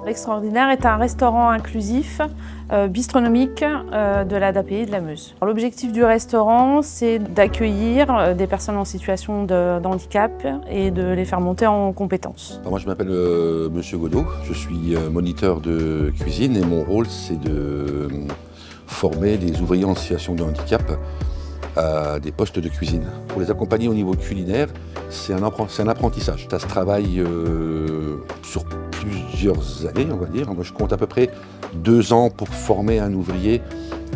L'Extraordinaire est un restaurant inclusif, bistronomique de la DAPI de la Meuse. L'objectif du restaurant, c'est d'accueillir des personnes en situation de handicap et de les faire monter en compétences. Alors moi, je m'appelle Monsieur Godot, je suis moniteur de cuisine et mon rôle, c'est de former des ouvriers en situation de handicap à des postes de cuisine. Pour les accompagner au niveau culinaire, c'est un apprentissage. Ça se travaille sur plusieurs années, on va dire. Moi, je compte à peu près 2 ans pour former un ouvrier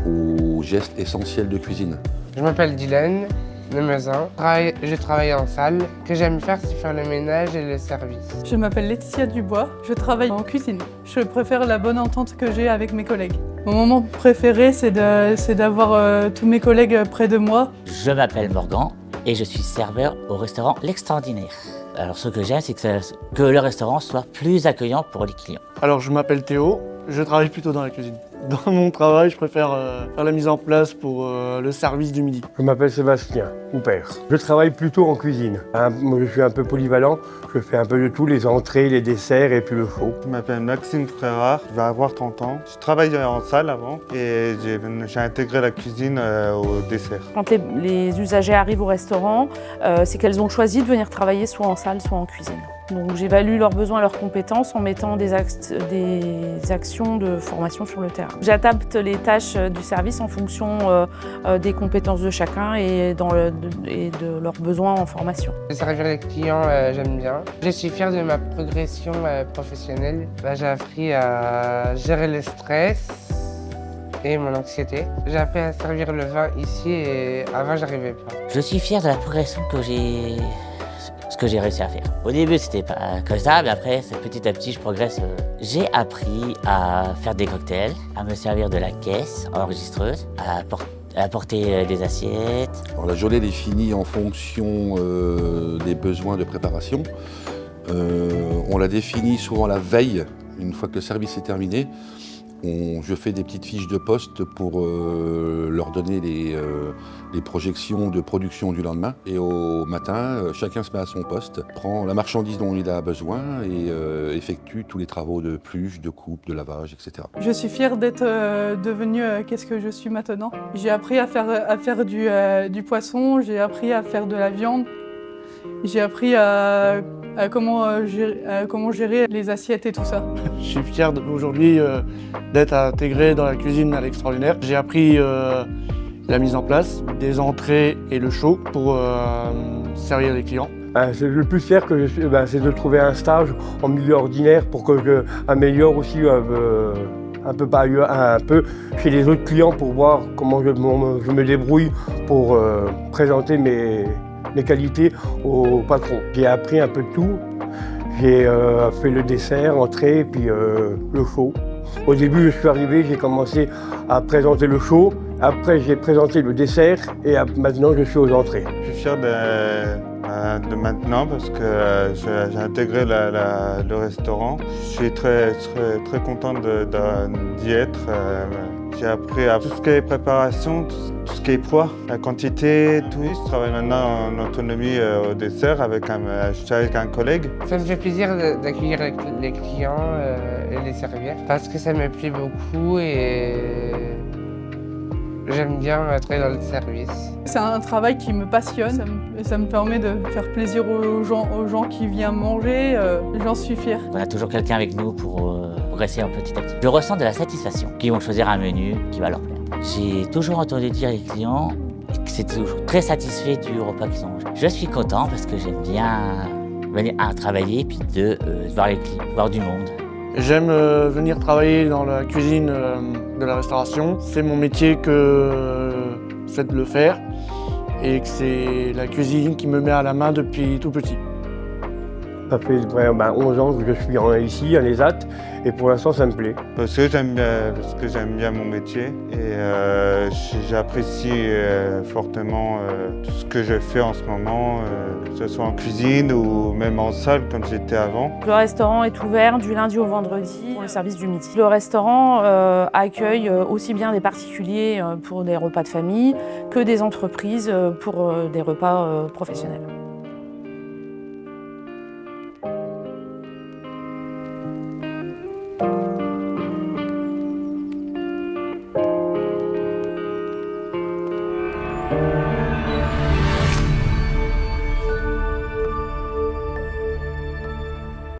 aux gestes essentiels de cuisine. Je m'appelle Dylan, le Meusin. Je travaille en salle. Ce que j'aime faire, c'est faire le ménage et le service. Je m'appelle Laetitia Dubois, je travaille en cuisine. Je préfère la bonne entente que j'ai avec mes collègues. Mon moment préféré, c'est d'avoir tous mes collègues près de moi. Je m'appelle Morgan et je suis serveur au restaurant L'Extraordinaire. Alors ce que j'aime, c'est que le restaurant soit plus accueillant pour les clients. Alors je m'appelle Théo, je travaille plutôt dans la cuisine. Dans mon travail, je préfère faire la mise en place pour le service du midi. Je m'appelle Sébastien, ou père. Je travaille plutôt en cuisine. Je suis un peu polyvalent, je fais un peu de tout, les entrées, les desserts et puis le chaud. Je m'appelle Maxime Frérard, je vais avoir 30 ans. Je travaillais en salle avant et j'ai intégré la cuisine au dessert. Quand les usagers arrivent au restaurant, c'est qu'elles ont choisi de venir travailler soit en salle, soit en cuisine. Donc j'évalue leurs besoins et leurs compétences en mettant des actions de formation sur le terrain. J'adapte les tâches du service en fonction des compétences de chacun et de leurs besoins en formation. Servir les clients, j'aime bien. Je suis fier de ma progression professionnelle. J'ai appris à gérer le stress et mon anxiété. J'ai appris à servir le vin ici et avant, j'arrivais pas. Je suis fier de la progression ce que j'ai réussi à faire. Au début, c'était pas comme ça, mais après, petit à petit, je progresse. J'ai appris à faire des cocktails, à me servir de la caisse enregistreuse, à porter des assiettes. Alors, la journée est définie en fonction des besoins de préparation. On la définit souvent la veille, une fois que le service est terminé. Je fais des petites fiches de poste pour leur donner les projections de production du lendemain. Et au matin, chacun se met à son poste, prend la marchandise dont il a besoin et effectue tous les travaux de pluche, de coupe, de lavage, etc. Je suis fière d'être devenue qu'est-ce que je suis maintenant. J'ai appris à faire du poisson, j'ai appris à faire de la viande, j'ai appris à comment gérer les assiettes et tout ça. Je suis fier aujourd'hui d'être intégré dans la cuisine à l'Extraordinaire. J'ai appris la mise en place des entrées et le chaud pour servir les clients. C'est le plus fier que je suis, c'est de trouver un stage en milieu ordinaire pour que j'améliore aussi un peu chez les autres clients pour voir comment je me débrouille pour présenter mes qualités au patron. J'ai appris un peu de tout. J'ai fait le dessert, entrée, puis le chaud. Au début, je suis arrivé, j'ai commencé à présenter le chaud. Après, j'ai présenté le dessert et maintenant, je suis aux entrées. Je suis fier de maintenant parce que j'ai intégré le restaurant. Je suis très content d'y être. J'ai appris à tout ce qui est préparation, tout ce qui est poids, la quantité, tout. Je travaille maintenant en autonomie au dessert avec un collègue. Ça me fait plaisir d'accueillir les clients et les servir parce que ça me plaît beaucoup et j'aime bien travailler dans le service. C'est un travail qui me passionne, ça me permet de faire plaisir aux gens qui viennent manger, j'en suis fière. On a toujours quelqu'un avec nous pour progresser petit à petit. Je ressens de la satisfaction qu'ils vont choisir un menu qui va leur plaire. J'ai toujours entendu dire les clients que c'était toujours très satisfait du repas qu'ils ont mangé. Je suis content parce que j'aime bien venir travailler et puis de voir les clients, voir du monde. J'aime venir travailler dans la cuisine de la restauration. C'est mon métier que c'est de le faire et que c'est la cuisine qui me met à la main depuis tout petit. Ça fait 11 ans que je suis ici, à l'ESAT, et pour l'instant, ça me plaît. Parce que j'aime bien mon métier et j'apprécie fortement tout ce que je fais en ce moment, que ce soit en cuisine ou même en salle comme j'étais avant. Le restaurant est ouvert du lundi au vendredi pour le service du midi. Le restaurant accueille aussi bien des particuliers pour des repas de famille que des entreprises pour des repas professionnels.